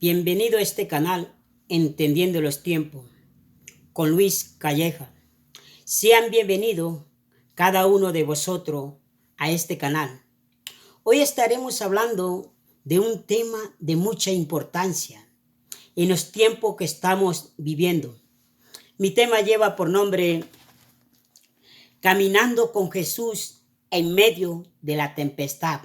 Bienvenido a este canal Entendiendo los Tiempos con Luis Calleja. Sean bienvenidos cada uno de vosotros a este canal. Hoy estaremos hablando de un tema de mucha importancia en los tiempos que estamos viviendo. Mi tema lleva por nombre Caminando con Jesús en medio de la tempestad.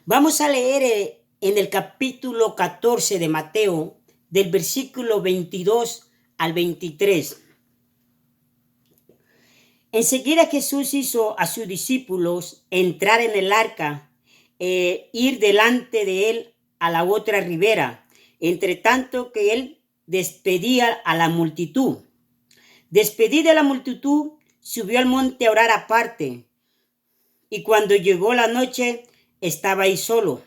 Vamos a leer en el capítulo 14 de Mateo, del versículo 22 al 23. Enseguida Jesús hizo a sus discípulos entrar en el arca, ir delante de él a la otra ribera, entre tanto que él despedía a la multitud. Despedida la multitud, subió al monte a orar aparte, y cuando llegó la noche, estaba ahí solo.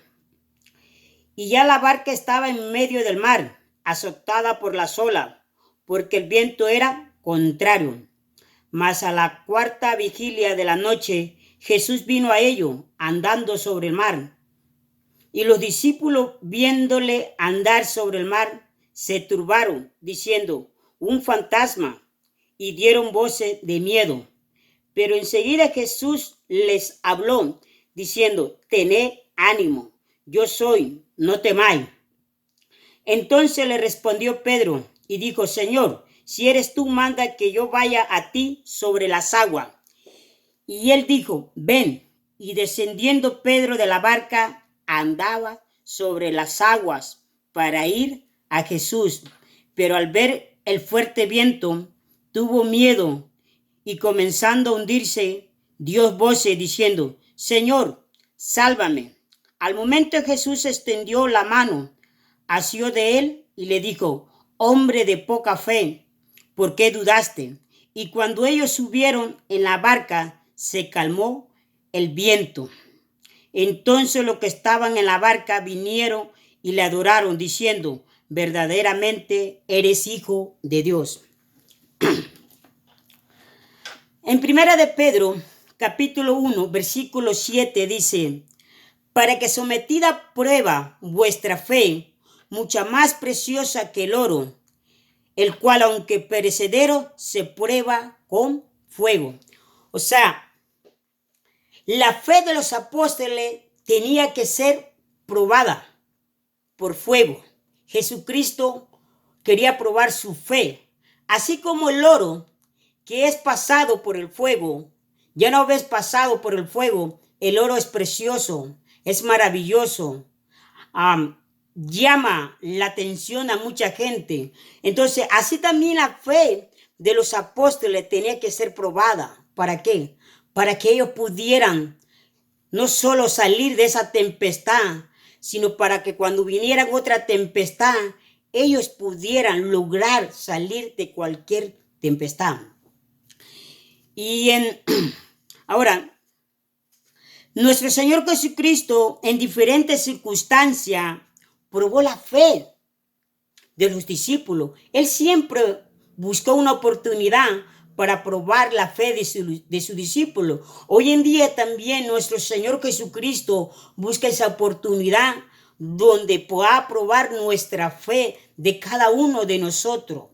Y ya la barca estaba en medio del mar, azotada por las olas, porque el viento era contrario. Mas a la cuarta vigilia de la noche, Jesús vino a ellos, andando sobre el mar. Y los discípulos, viéndole andar sobre el mar, se turbaron, diciendo, un fantasma, y dieron voces de miedo. Pero enseguida Jesús les habló, diciendo, tened ánimo, yo soy, no temáis. Entonces le respondió Pedro y dijo, Señor, si eres tú, manda que yo vaya a ti sobre las aguas. Y él dijo, ven. Y descendiendo Pedro de la barca, andaba sobre las aguas para ir a Jesús. Pero al ver el fuerte viento, tuvo miedo y comenzando a hundirse, dio voces diciendo, Señor, sálvame. Al momento Jesús extendió la mano, asió de él y le dijo, hombre de poca fe, ¿por qué dudaste? Y cuando ellos subieron en la barca, se calmó el viento. Entonces los que estaban en la barca vinieron y le adoraron, diciendo, verdaderamente eres hijo de Dios. En primera de Pedro, capítulo 1, versículo 7 dice, para que sometida a prueba vuestra fe, mucha más preciosa que el oro, el cual aunque perecedero, se prueba con fuego. O sea, la fe de los apóstoles tenía que ser probada por fuego. Jesucristo quería probar su fe, así como el oro que es pasado por el fuego. Ya una vez pasado por el fuego, el oro es precioso, es maravilloso, llama la atención a mucha gente. Entonces, así también la fe de los apóstoles tenía que ser probada. ¿Para qué? Para que ellos pudieran no solo salir de esa tempestad, sino para que cuando viniera otra tempestad, ellos pudieran lograr salir de cualquier tempestad. Y ahora, nuestro Señor Jesucristo en diferentes circunstancias probó la fe de los discípulos. Él siempre buscó una oportunidad para probar la fe de su discípulo. Hoy en día también nuestro Señor Jesucristo busca esa oportunidad donde pueda probar nuestra fe de cada uno de nosotros.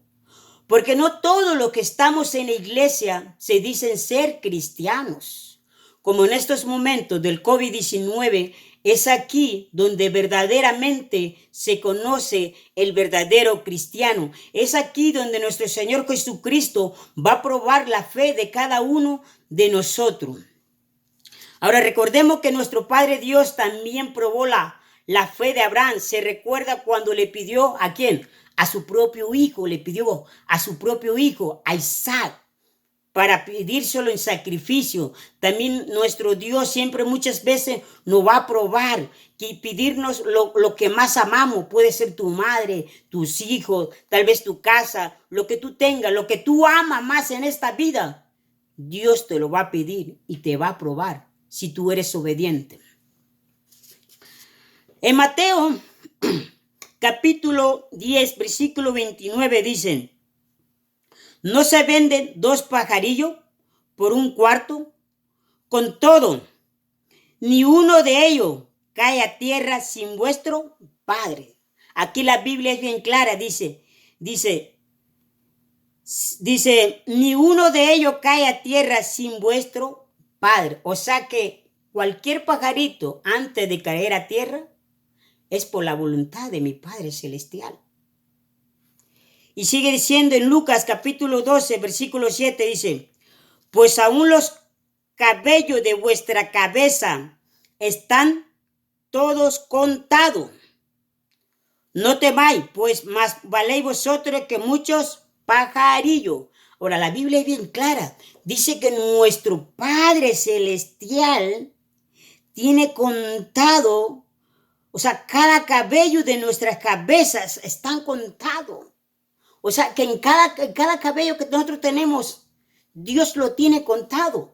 Porque no todos los que estamos en la iglesia se dicen ser cristianos. Como en estos momentos del COVID-19, es aquí donde verdaderamente se conoce el verdadero cristiano. Es aquí donde nuestro Señor Jesucristo va a probar la fe de cada uno de nosotros. Ahora recordemos que nuestro Padre Dios también probó la fe de Abraham. Se recuerda cuando le pidió ¿a quién? A su propio hijo, le pidió a su propio hijo, a Isaac, para pedírselo en sacrificio. También nuestro Dios siempre muchas veces nos va a probar que pedirnos lo que más amamos. Puede ser tu madre, tus hijos, tal vez tu casa, lo que tú tengas, lo que tú amas más en esta vida. Dios te lo va a pedir y te va a probar si tú eres obediente. En Mateo capítulo 10, versículo 29 dicen, ¿no se venden 2 pajarillos por un cuarto? Con todo, ni uno de ellos cae a tierra sin vuestro Padre. Aquí la Biblia es bien clara, dice, ni uno de ellos cae a tierra sin vuestro Padre. O sea que cualquier pajarito antes de caer a tierra es por la voluntad de mi Padre Celestial. Y sigue diciendo en Lucas capítulo 12, versículo 7, dice, pues aún los cabellos de vuestra cabeza están todos contados. No temáis, pues más valéis vosotros que muchos pajarillos. Ahora, la Biblia es bien clara. Dice que nuestro Padre Celestial tiene contado, o sea, cada cabello de nuestras cabezas están contados. O sea, que en cada cabello que nosotros tenemos, Dios lo tiene contado.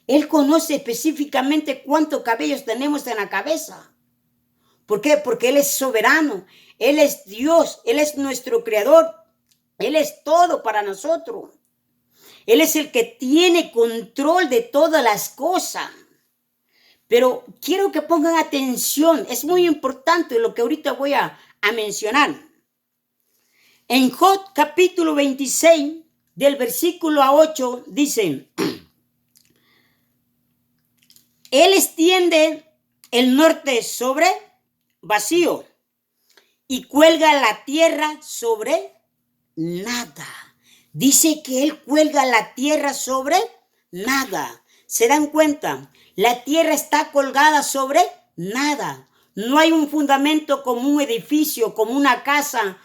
Él conoce específicamente cuántos cabellos tenemos en la cabeza. ¿Por qué? Porque Él es soberano, Él es Dios, Él es nuestro creador, Él es todo para nosotros. Él es el que tiene control de todas las cosas. Pero quiero que pongan atención, es muy importante lo que ahorita voy a mencionar. En Job capítulo 26, del versículo 8, dice, Él extiende el norte sobre vacío y cuelga la tierra sobre nada. Dice que Él cuelga la tierra sobre nada. ¿Se dan cuenta? La tierra está colgada sobre nada. No hay un fundamento como un edificio, como una casa,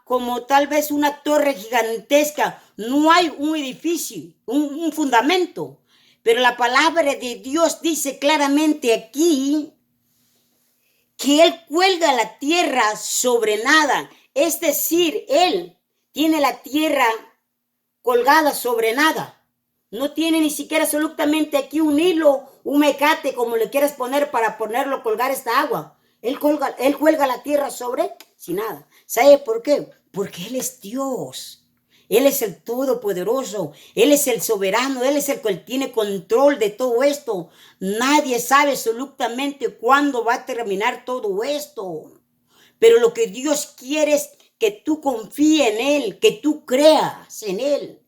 como tal vez una torre gigantesca. No hay un edificio, un fundamento. Pero la palabra de Dios dice claramente aquí que Él cuelga la tierra sobre nada. Es decir, Él tiene la tierra colgada sobre nada. No tiene ni siquiera absolutamente aquí un hilo, un mecate, como le quieras poner para ponerlo, colgar esta agua. Él cuelga la tierra sobre sin nada. ¿Sabe por qué? Porque Él es Dios. Él es el todopoderoso, Él es el soberano, Él es el que tiene control de todo esto. Nadie sabe absolutamente cuándo va a terminar todo esto. Pero lo que Dios quiere es que tú confíes en Él, que tú creas en Él.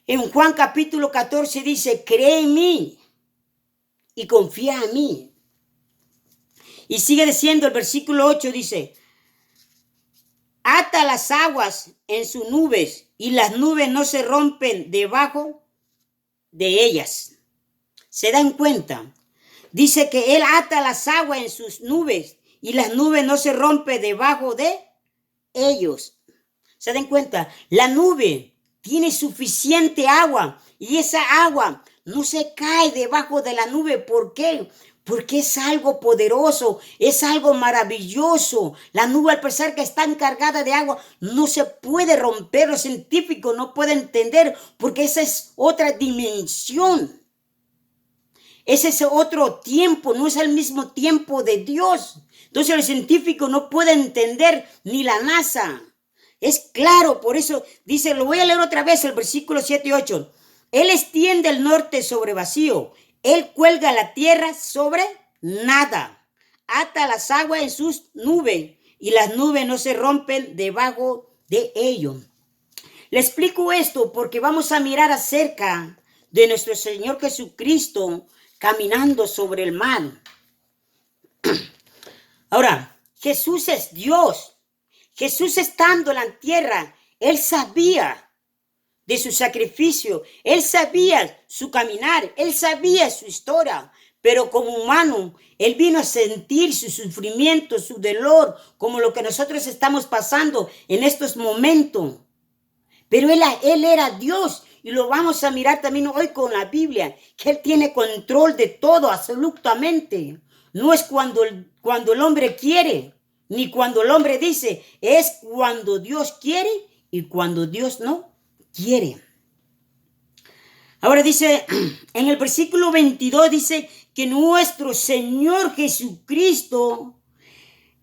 En Juan capítulo 14 dice, cree en mí y confía en mí. Y sigue diciendo el versículo 8, dice, ata las aguas en sus nubes y las nubes no se rompen debajo de ellas. ¿Se dan cuenta? Dice que Él ata las aguas en sus nubes y las nubes no se rompen debajo de ellos. ¿Se dan cuenta? La nube tiene suficiente agua y esa agua no se cae debajo de la nube. ¿Por qué? Porque es algo poderoso, es algo maravilloso. La nube, al pesar que está encargada de agua, no se puede romper. Los científicos no pueden entender porque esa es otra dimensión. Ese es otro tiempo, no es el mismo tiempo de Dios. Entonces los científicos no pueden entender, ni la NASA. Es claro, por eso dice, lo voy a leer otra vez, el versículo 7 y 8. Él extiende el norte sobre vacío. Él cuelga la tierra sobre nada. Ata las aguas en sus nubes y las nubes no se rompen debajo de ellos. Le explico esto porque vamos a mirar acerca de nuestro Señor Jesucristo caminando sobre el mar. Ahora, Jesús es Dios. Jesús estando en la tierra, Él sabía de su sacrificio, Él sabía su caminar, Él sabía su historia, pero como humano, Él vino a sentir su sufrimiento, su dolor, como lo que nosotros estamos pasando en estos momentos. Pero Él era Dios y lo vamos a mirar también hoy con la Biblia, que Él tiene control de todo absolutamente. No es cuando el hombre quiere, ni cuando el hombre dice, es cuando Dios quiere y cuando Dios no quiere. Ahora dice, en el versículo 22 dice que nuestro Señor Jesucristo,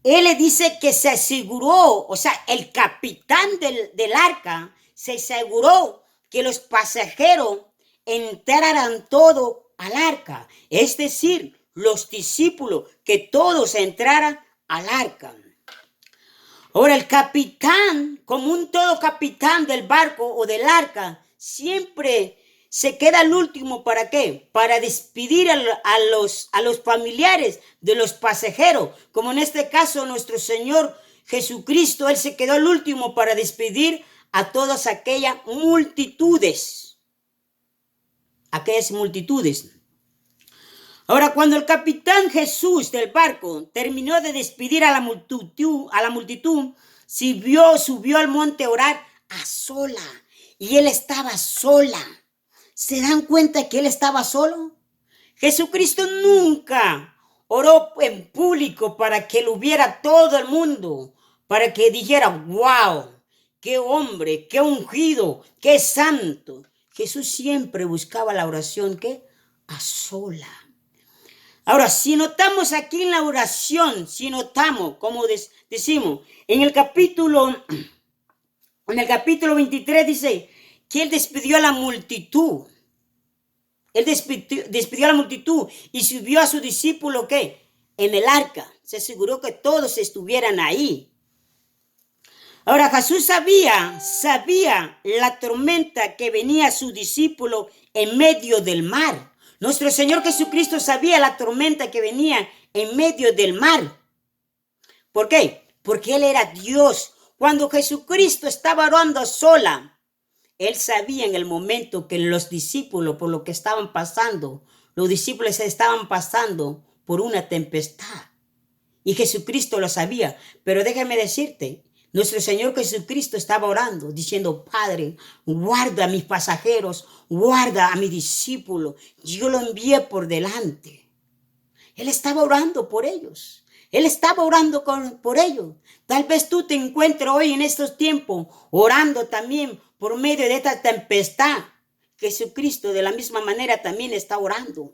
Él le dice que se aseguró, o sea, el capitán del arca se aseguró que los pasajeros entraran todos al arca. Es decir, los discípulos, que todos entraran al arca. Ahora el capitán, como un todo capitán del barco o del arca, siempre se queda al último. ¿Para qué? Para despedir a los familiares de los pasajeros. Como en este caso nuestro Señor Jesucristo, Él se quedó al último para despedir a todas aquellas multitudes. Aquellas multitudes. Ahora, cuando el capitán Jesús del barco terminó de despedir a la multitud, subió al monte a orar a sola. Y él estaba sola. ¿Se dan cuenta que él estaba solo? Jesucristo nunca oró en público para que lo viera todo el mundo, para que dijera, wow, qué hombre, qué ungido, qué santo. Jesús siempre buscaba la oración, ¿qué? A sola. Ahora, si notamos aquí en la oración, si notamos, como decimos, en el capítulo 23 dice que él despidió a la multitud. Él despidió a la multitud y subió a su discípulo, ¿qué? En el arca. Se aseguró que todos estuvieran ahí. Ahora, Jesús sabía la tormenta que venía a su discípulo en medio del mar. Nuestro Señor Jesucristo sabía la tormenta que venía en medio del mar. ¿Por qué? Porque Él era Dios. Cuando Jesucristo estaba orando sola, Él sabía en el momento que los discípulos, por lo que estaban pasando, los discípulos estaban pasando por una tempestad. Y Jesucristo lo sabía. Pero déjame decirte, nuestro Señor Jesucristo estaba orando, diciendo, Padre, guarda a mis pasajeros, guarda a mi discípulo. Yo lo envié por delante. Él estaba orando por ellos. Él estaba orando por ellos. Tal vez tú te encuentres hoy en estos tiempos orando también por medio de esta tempestad. Jesucristo de la misma manera también está orando.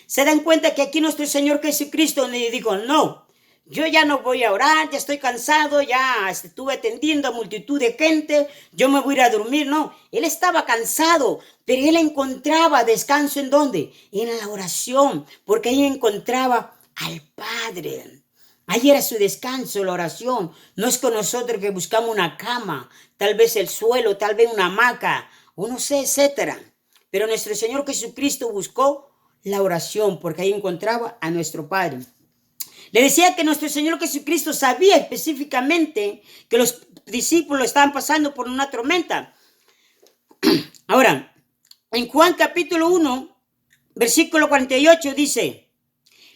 Se dan cuenta que aquí nuestro Señor Jesucristo le dijo, no, yo ya no voy a orar, ya estoy cansado, ya estuve atendiendo a multitud de gente, yo me voy a ir a dormir. No, él estaba cansado, pero él encontraba descanso ¿en dónde? En la oración, porque ahí encontraba al Padre. Ahí era su descanso, la oración. No es con nosotros que buscamos una cama, tal vez el suelo, tal vez una hamaca, o no sé, etcétera. Pero nuestro Señor Jesucristo buscó la oración, porque ahí encontraba a nuestro Padre. Le decía que nuestro Señor Jesucristo sabía específicamente que los discípulos estaban pasando por una tormenta. Ahora, en Juan capítulo 1, versículo 48 dice,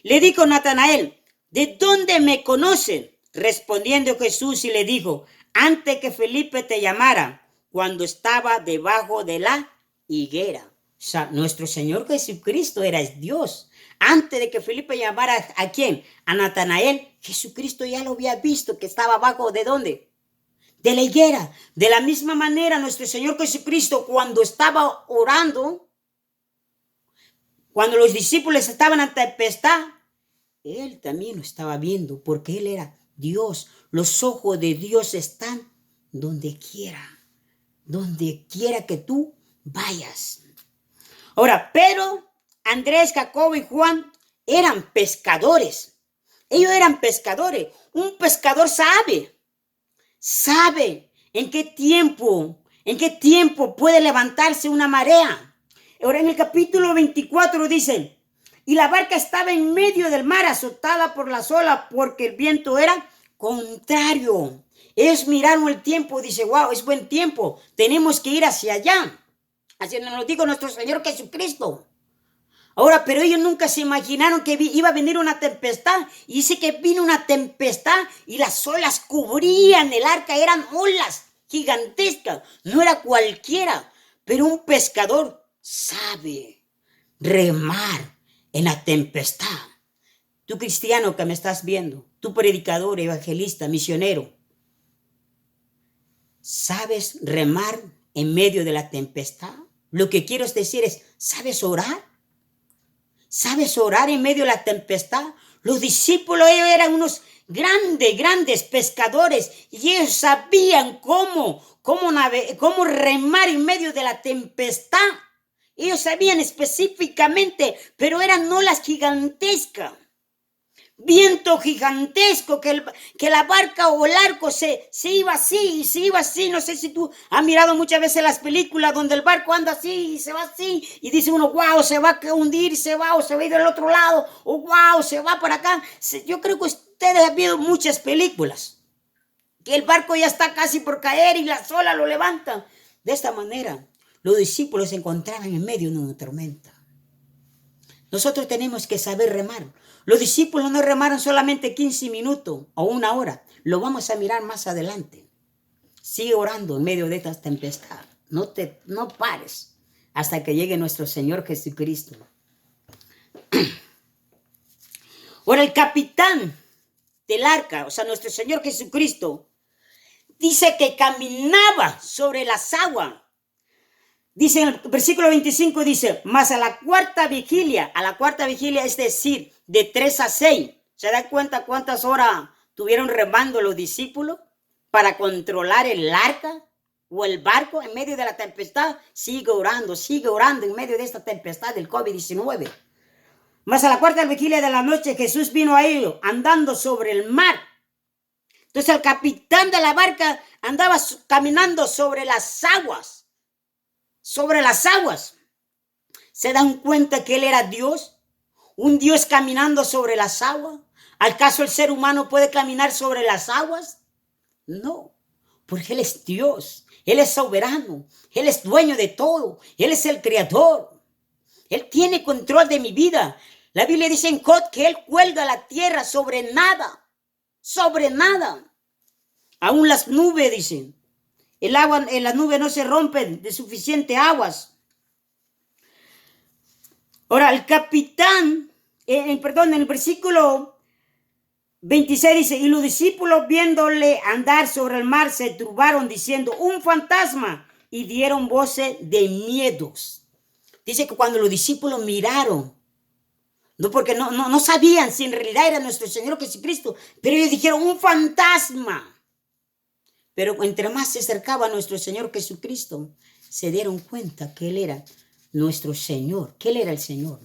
le dijo Natanael, ¿de dónde me conocen? Respondiendo Jesús y le dijo, antes que Felipe te llamara, cuando estaba debajo de la higuera. O sea, nuestro Señor Jesucristo era Dios. Antes de que Felipe llamara ¿a quién? A Natanael, Jesucristo ya lo había visto que estaba abajo ¿de dónde? De la higuera. De la misma manera, nuestro Señor Jesucristo, cuando estaba orando, cuando los discípulos estaban en tempestad, Él también lo estaba viendo, porque Él era Dios. Los ojos de Dios están donde quiera que tú vayas. Ahora, Pedro, Andrés, Jacobo y Juan eran pescadores. Ellos eran pescadores. Un pescador sabe en qué tiempo puede levantarse una marea. Ahora en el capítulo 24 dicen, y la barca estaba en medio del mar azotada por las olas porque el viento era contrario. Ellos miraron el tiempo, dice, wow, es buen tiempo, tenemos que ir hacia allá. Así nos lo dijo nuestro Señor Jesucristo. Ahora, pero ellos nunca se imaginaron que iba a venir una tempestad. Y dice que vino una tempestad y las olas cubrían el arca. Eran olas gigantescas. No era cualquiera. Pero un pescador sabe remar en la tempestad. Tú cristiano que me estás viendo, tú predicador, evangelista, misionero, ¿sabes remar en medio de la tempestad? Lo que quiero decir es, ¿sabes orar? ¿Sabes orar en medio de la tempestad? Los discípulos ellos eran unos grandes pescadores y ellos sabían cómo remar en medio de la tempestad. Ellos sabían específicamente, pero eran olas gigantescas. viento gigantesco, que la barca o el arco se iba así y se iba así. No sé si tú has mirado muchas veces las películas donde el barco anda así y se va así y dice uno, wow, se va a hundir, se va o se va a ir del otro lado, o wow, se va para acá. Yo creo que ustedes han visto muchas películas, que el barco ya está casi por caer y las olas lo levantan. De esta manera, los discípulos se encontraban en medio de una tormenta. Nosotros tenemos que saber remar. Los discípulos no remaron solamente 15 minutos o una hora. Lo vamos a mirar más adelante. Sigue orando en medio de esta tempestad. No pares hasta que llegue nuestro Señor Jesucristo. Ahora el capitán del arca, o sea, nuestro Señor Jesucristo, dice que caminaba sobre las aguas. Dice en el versículo 25, dice, mas a la cuarta vigilia, es decir, de 3 a 6. ¿Se dan cuenta cuántas horas tuvieron remando los discípulos para controlar el arca o el barco en medio de la tempestad? Sigue orando en medio de esta tempestad del COVID-19. Mas a la cuarta vigilia de la noche Jesús vino a ellos andando sobre el mar. Entonces el capitán de la barca andaba caminando sobre las aguas. Sobre las aguas. ¿Se dan cuenta que él era Dios? Un Dios caminando sobre las aguas. ¿Acaso el ser humano puede caminar sobre las aguas? No, porque él es Dios. Él es soberano. Él es dueño de todo. Él es el creador. Él tiene control de mi vida. La Biblia dice en Job que él cuelga la tierra sobre nada. Sobre nada. Aún las nubes, dicen. El agua en las nubes no se rompen de suficiente aguas. Ahora, el capitán, en el versículo 26 dice, y los discípulos viéndole andar sobre el mar se turbaron diciendo, un fantasma, y dieron voces de miedos. Dice que cuando los discípulos miraron, no porque no sabían si en realidad era nuestro Señor Jesucristo, pero ellos dijeron, un fantasma. Pero entre más se acercaba a nuestro Señor Jesucristo, se dieron cuenta que Él era nuestro Señor, que Él era el Señor.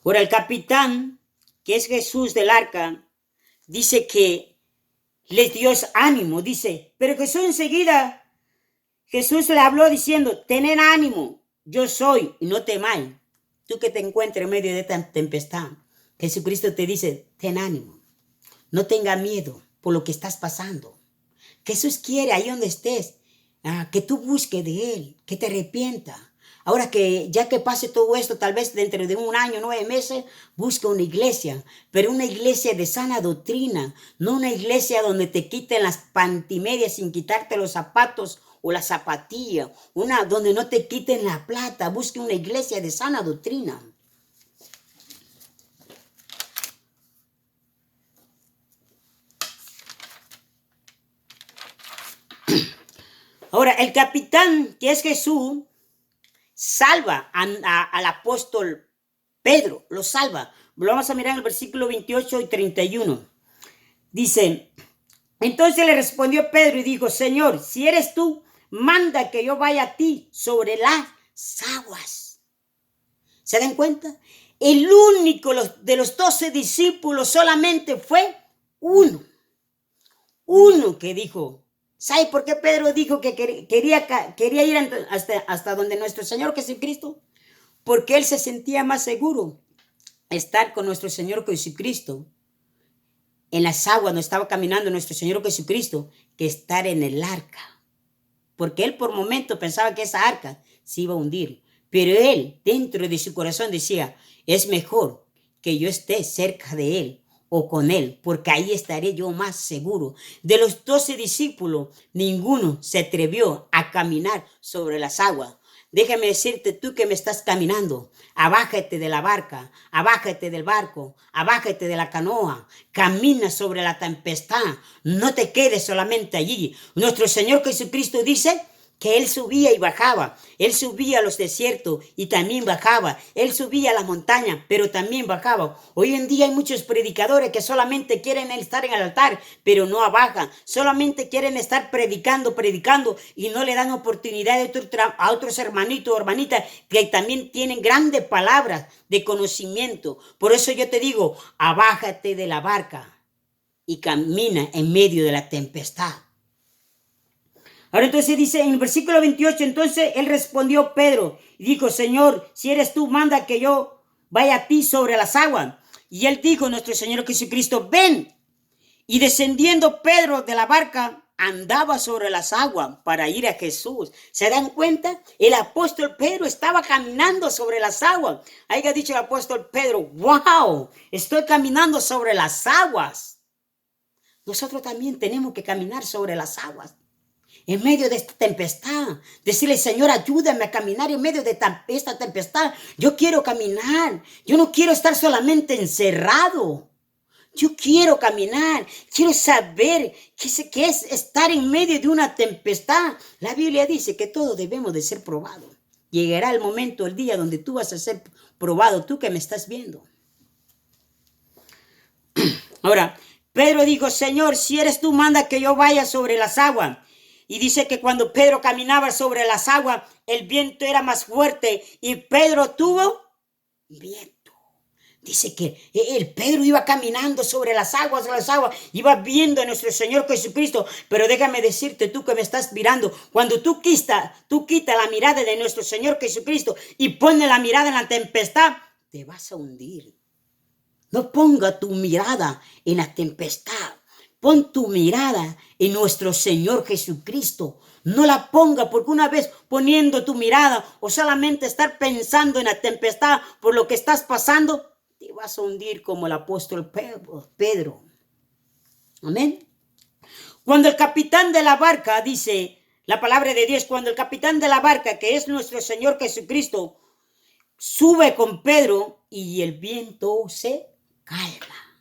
Ahora el capitán, que es Jesús del arca, dice que les dio ánimo, dice, pero Jesús enseguida, Jesús le habló diciendo, tened ánimo, yo soy y no temáis. Tú que te encuentres en medio de esta tempestad, Jesucristo te dice, ten ánimo, no tenga miedo por lo que estás pasando. Jesús quiere ahí donde estés, que tú busques de Él, que te arrepienta. Ahora que ya que pase todo esto, tal vez dentro de 1 año, 9 meses, busca una iglesia, pero una iglesia de sana doctrina, no una iglesia donde te quiten las pantimedias sin quitarte los zapatos o la zapatilla, una donde no te quiten la plata. Busca una iglesia de sana doctrina. Ahora, el capitán, que es Jesús, salva al apóstol Pedro, lo salva. Lo vamos a mirar en el versículo 28 y 31. Dice, entonces le respondió Pedro y dijo, Señor, si eres tú, manda que yo vaya a ti sobre las aguas. ¿Se dan cuenta? El único de los 12 discípulos solamente fue uno que dijo. ¿Sabe por qué Pedro dijo que quería ir hasta donde nuestro Señor Jesucristo? Porque él se sentía más seguro estar con nuestro Señor Jesucristo en las aguas donde estaba caminando nuestro Señor Jesucristo que estar en el arca. Porque él por momento pensaba que esa arca se iba a hundir. Pero él, dentro de su corazón, decía, es mejor que yo esté cerca de él o con él, porque ahí estaré yo más seguro. De los 12 discípulos, ninguno se atrevió a caminar sobre las aguas. Déjame decirte, tú que me estás caminando, abájate de la barca, abájate del barco, abájate de la canoa, camina sobre la tempestad, no te quedes solamente allí. Nuestro Señor Jesucristo dice que él subía y bajaba. Él subía a los desiertos y también bajaba. Él subía a las montañas, pero también bajaba. Hoy en día hay muchos predicadores que solamente quieren estar en el altar, pero no bajan. Solamente quieren estar predicando y no le dan oportunidad a otros hermanitos o hermanitas que también tienen grandes palabras de conocimiento. Por eso yo te digo, abájate de la barca y camina en medio de la tempestad. Ahora entonces dice en el versículo 28, entonces él respondió Pedro y dijo, Señor, si eres tú, manda que yo vaya a ti sobre las aguas. Y él dijo, nuestro Señor Jesucristo, ven. Y descendiendo Pedro de la barca, andaba sobre las aguas para ir a Jesús. ¿Se dan cuenta? El apóstol Pedro estaba caminando sobre las aguas. Haya dicho el apóstol Pedro, wow, estoy caminando sobre las aguas. Nosotros también tenemos que caminar sobre las aguas. En medio de esta tempestad, decirle, Señor, ayúdame a caminar en medio de esta tempestad. Yo quiero caminar. Yo no quiero estar solamente encerrado. Yo quiero caminar. Quiero saber qué es estar en medio de una tempestad. La Biblia dice que todos debemos de ser probados. Llegará el momento, el día donde tú vas a ser probado, tú que me estás viendo. Ahora, Pedro dijo, Señor, si eres tú, manda que yo vaya sobre las aguas. Y dice que cuando Pedro caminaba sobre las aguas, el viento era más fuerte y Pedro tuvo viento. Dice que el Pedro iba caminando sobre las aguas, iba viendo a nuestro Señor Jesucristo. Pero déjame decirte, tú que me estás mirando, cuando tú quitas la mirada de nuestro Señor Jesucristo y pones la mirada en la tempestad, te vas a hundir. No ponga tu mirada en la tempestad. Pon tu mirada en nuestro Señor Jesucristo. No la ponga porque una vez poniendo tu mirada o solamente estar pensando en la tempestad por lo que estás pasando, te vas a hundir como el apóstol Pedro. Amén. Cuando el capitán de la barca, dice la palabra de Dios, cuando el capitán de la barca, que es nuestro Señor Jesucristo, sube con Pedro y el viento se calma.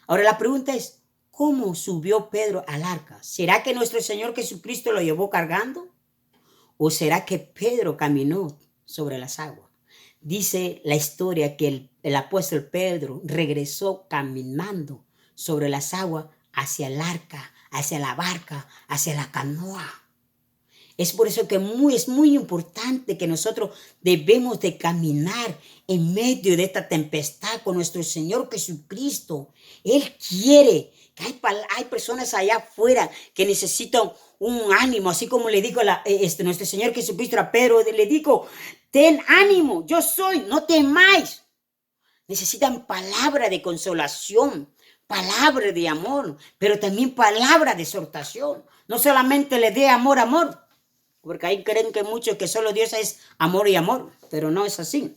Ahora la pregunta es, ¿cómo subió Pedro al arca? ¿Será que nuestro Señor Jesucristo lo llevó cargando? ¿O será que Pedro caminó sobre las aguas? Dice la historia que el apóstol Pedro regresó caminando sobre las aguas hacia el arca, hacia la barca, hacia la canoa. Es por eso que es muy importante que nosotros debemos de caminar en medio de esta tempestad con nuestro Señor Jesucristo. Él quiere que hay personas allá afuera que necesitan un ánimo, así como le dijo nuestro Señor Jesucristo a Pedro, le dijo, ten ánimo, yo soy, no temáis. Necesitan palabra de consolación, palabra de amor, pero también palabra de exhortación. No solamente le dé amor, porque ahí creen que muchos que solo Dios es amor y amor, pero no es así.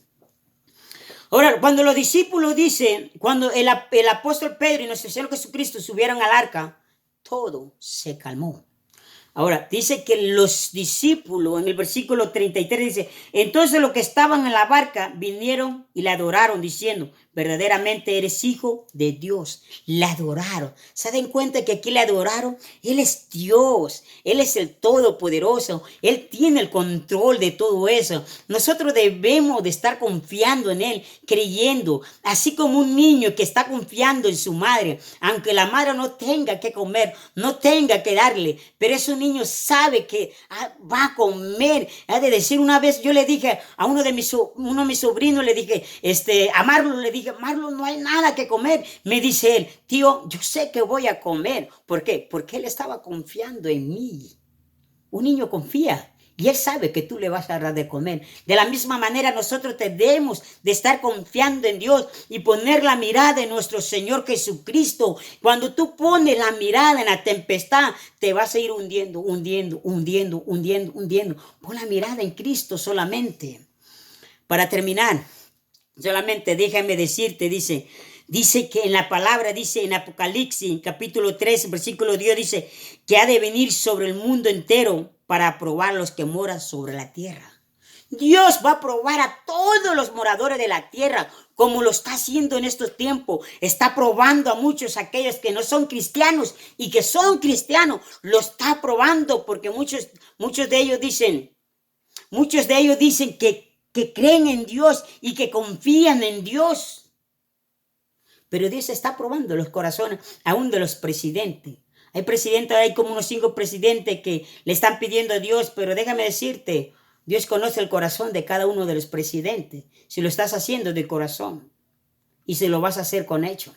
Ahora, cuando los discípulos dicen, cuando el apóstol Pedro y nuestro Señor Jesucristo subieron al arca, todo se calmó. Ahora, dice que los discípulos, en el versículo 33 dice, entonces los que estaban en la barca vinieron y le adoraron diciendo, verdaderamente eres hijo de Dios. Le adoraron. ¿Se dan cuenta que aquí le adoraron? Él es Dios. Él es el Todopoderoso. Él tiene el control de todo eso. Nosotros debemos de estar confiando en Él, creyendo, así como un niño que está confiando en su madre, aunque la madre no tenga que comer, no tenga que darle, pero es un niño sabe que va a comer. Ha de decir, una vez yo le dije a uno de mis sobrinos, le dije, a Marlon, le dije, Marlon, no hay nada que comer. Me dice él, tío, yo sé que voy a comer. ¿Por qué? Porque él estaba confiando en mí. Un niño confía y él sabe que tú le vas a dar de comer. De la misma manera nosotros debemos de estar confiando en Dios y poner la mirada en nuestro Señor Jesucristo. Cuando tú pones la mirada en la tempestad, te vas a ir hundiendo. Pon la mirada en Cristo solamente. Para terminar, solamente déjame decirte, dice que en la palabra, dice en Apocalipsis, capítulo 3, versículo 10, dice que ha de venir sobre el mundo entero para probar a los que moran sobre la tierra. Dios va a probar a todos los moradores de la tierra. como lo está haciendo en estos tiempos. Está probando a muchos, aquellos que no son cristianos y que son cristianos. Lo está probando porque muchos de ellos dicen, que creen en Dios y que confían en Dios. Pero Dios está probando los corazones aún de los presidentes. Hay como unos 5 presidentes que le están pidiendo a Dios, pero déjame decirte, Dios conoce el corazón de cada uno de los presidentes. Si lo estás haciendo de corazón y si lo vas a hacer con hecho.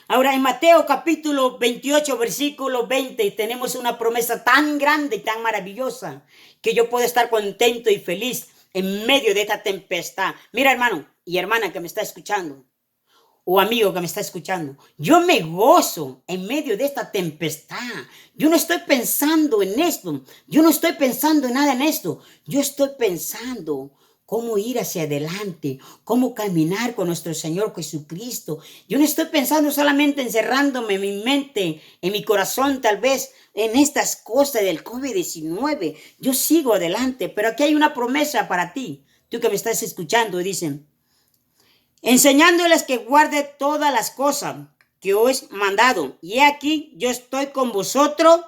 Ahora en Mateo capítulo 28, versículo 20, tenemos una promesa tan grande y tan maravillosa que yo puedo estar contento y feliz en medio de esta tempestad. Mira, hermano y hermana que me está escuchando, o amigo que me está escuchando, yo me gozo en medio de esta tempestad. Yo no estoy pensando en esto, yo no estoy pensando en nada en esto. Yo estoy pensando cómo ir hacia adelante, cómo caminar con nuestro Señor Jesucristo. Yo no estoy pensando solamente encerrándome en mi mente, en mi corazón, tal vez en estas cosas del COVID-19. Yo sigo adelante, pero aquí hay una promesa para ti, tú que me estás escuchando, y dicen, enseñándoles que guarde todas las cosas que os he mandado. Y aquí yo estoy con vosotros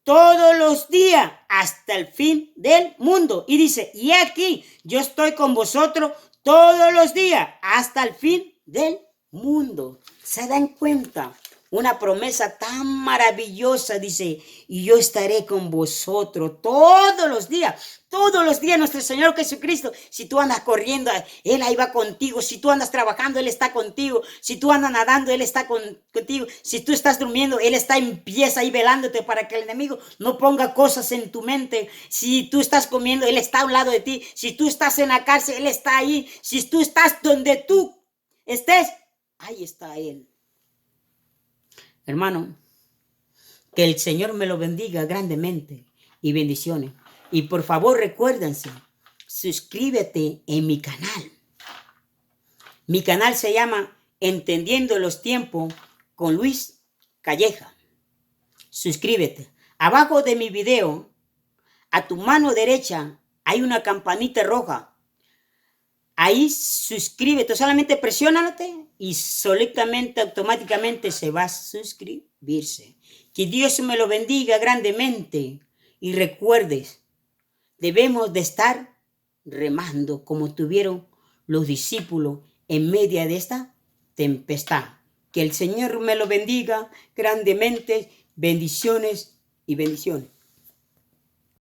todos los días hasta el fin del mundo. Y dice, y aquí yo estoy con vosotros todos los días hasta el fin del mundo. ¿Se dan cuenta? Una promesa tan maravillosa, dice, y yo estaré con vosotros todos los días nuestro Señor Jesucristo. Si tú andas corriendo, Él ahí va contigo. Si tú andas trabajando, Él está contigo. Si tú andas nadando, Él está contigo. Si tú estás durmiendo, Él está en pies ahí velándote para que el enemigo no ponga cosas en tu mente. Si tú estás comiendo, Él está a un lado de ti. Si tú estás en la cárcel, Él está ahí. Si tú estás donde tú estés, ahí está Él. Hermano, que el Señor me lo bendiga grandemente y bendiciones. Y por favor recuérdense, suscríbete en mi canal. Mi canal se llama Entendiendo los Tiempos con Luis Calleja. Suscríbete. Abajo de mi video, a tu mano derecha, hay una campanita roja. Ahí suscríbete, solamente presiónate y solitamente, automáticamente se va a suscribirse. Que Dios me lo bendiga grandemente y recuerdes, debemos de estar remando como tuvieron los discípulos en medio de esta tempestad. Que el Señor me lo bendiga grandemente. Bendiciones y bendiciones.